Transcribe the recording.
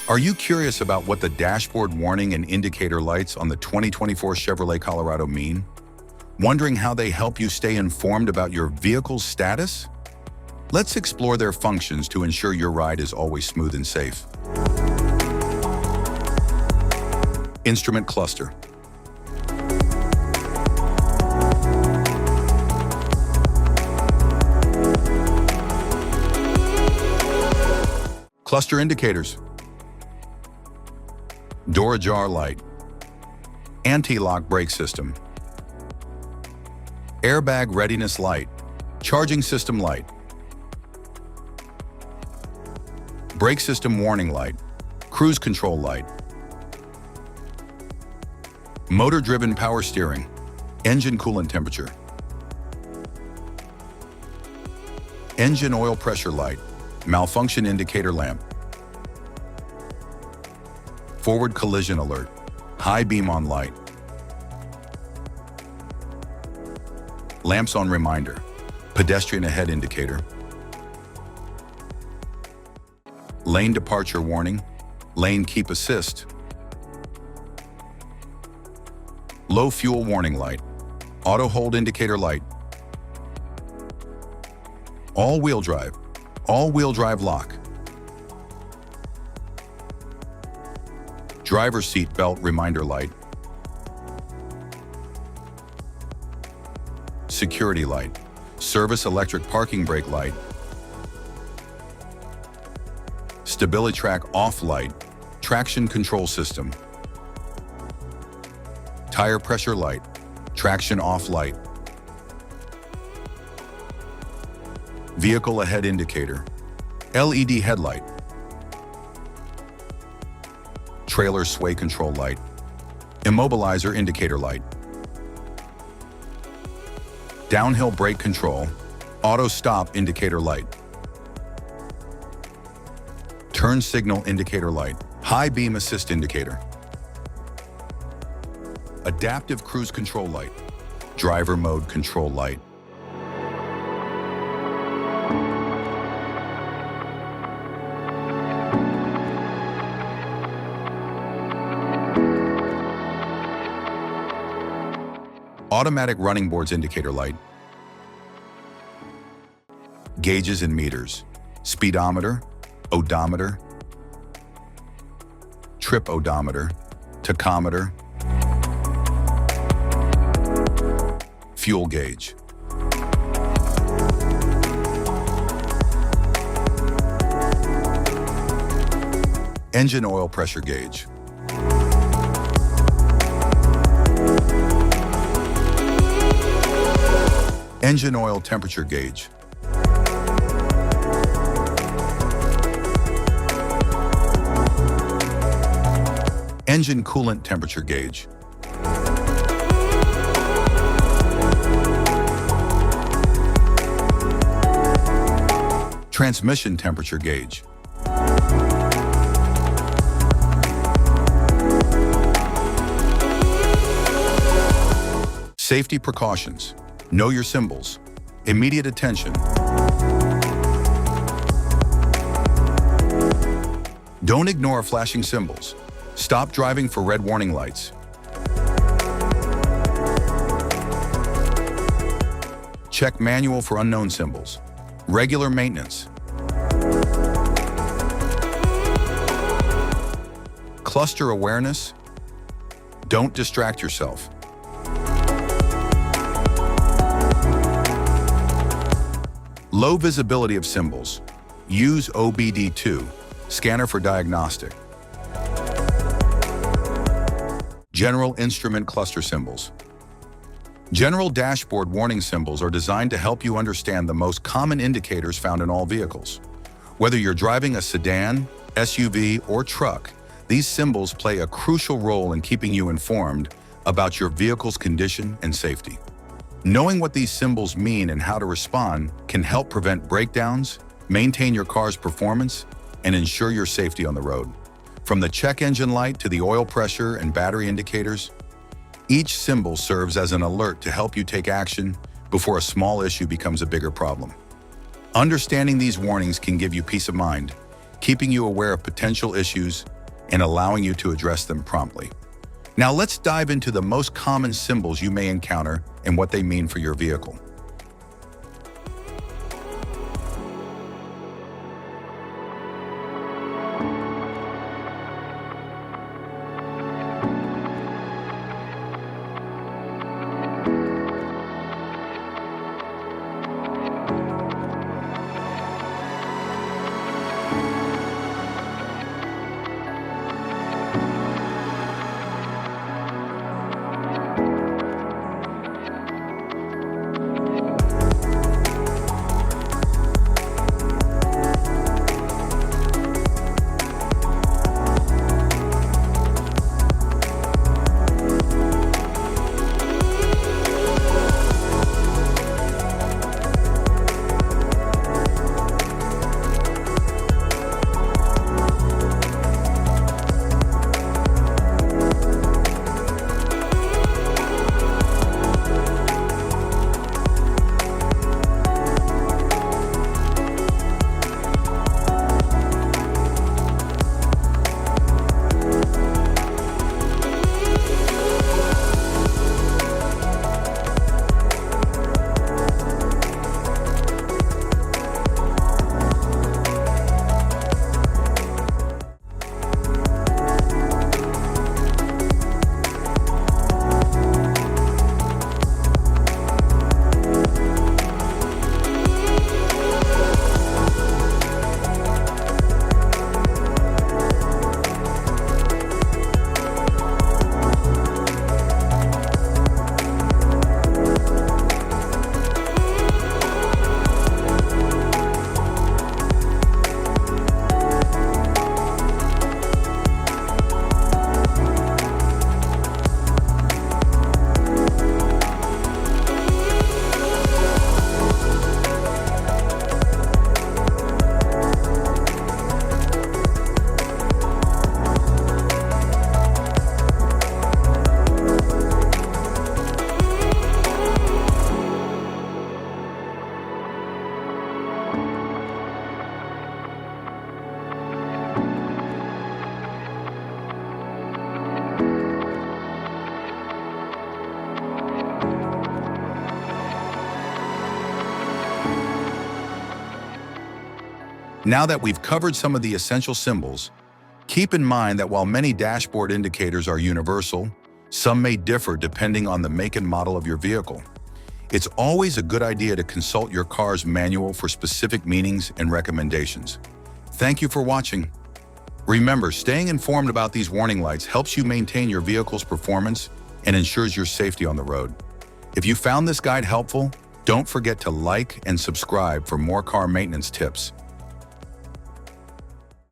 Are you curious about what the dashboard warning and indicator lights on the 2024 Chevrolet Colorado mean? Wondering how they help you stay informed about your vehicle's status? Let's explore their functions to ensure your ride is always smooth and safe. Instrument cluster. Cluster indicators. Door ajar light. Anti-lock brake system. Airbag readiness light. Charging system light. Brake system warning light. Cruise control light. Motor-driven power steering. Engine coolant temperature. Engine oil pressure light. Malfunction indicator lamp. Forward collision alert. High beam on light. Lamps on reminder. Pedestrian ahead indicator. Lane departure warning. Lane keep assist. Low fuel warning light. Auto hold indicator light. All-wheel drive. All-wheel drive lock. Driver seat belt reminder light. Security light. Service electric parking brake light. Stability track off light. Traction control system. Tire pressure light. Traction off light. Vehicle ahead indicator. LED headlight. Trailer sway control light. Immobilizer indicator light. Downhill brake control. Auto stop indicator light. Turn signal indicator light. High beam assist indicator. Adaptive cruise control light. Driver mode control light. Automatic running boards indicator light. Gauges and meters. Speedometer, odometer, trip odometer, tachometer, fuel gauge. Engine oil pressure gauge. Engine oil temperature gauge. Engine coolant temperature gauge. Transmission temperature gauge. Safety precautions. Know your symbols. Immediate attention. Don't ignore flashing symbols. Stop driving for red warning lights. Check manual for unknown symbols. Regular maintenance. Cluster awareness. Don't distract yourself. Low visibility of symbols. Use OBD2, scanner for diagnostic. General instrument cluster symbols. General dashboard warning symbols are designed to help you understand the most common indicators found in all vehicles. Whether you're driving a sedan, SUV, or truck, these symbols play a crucial role in keeping you informed about your vehicle's condition and safety. Knowing what these symbols mean and how to respond can help prevent breakdowns, maintain your car's performance, and ensure your safety on the road. From the check engine light to the oil pressure and battery indicators, each symbol serves as an alert to help you take action before a small issue becomes a bigger problem. Understanding these warnings can give you peace of mind, keeping you aware of potential issues and allowing you to address them promptly. Now let's dive into the most common symbols you may encounter and what they mean for your vehicle. Now that we've covered some of the essential symbols, keep in mind that while many dashboard indicators are universal, some may differ depending on the make and model of your vehicle. It's always a good idea to consult your car's manual for specific meanings and recommendations. Thank you for watching. Remember, staying informed about these warning lights helps you maintain your vehicle's performance and ensures your safety on the road. If you found this guide helpful, don't forget to like and subscribe for more car maintenance tips.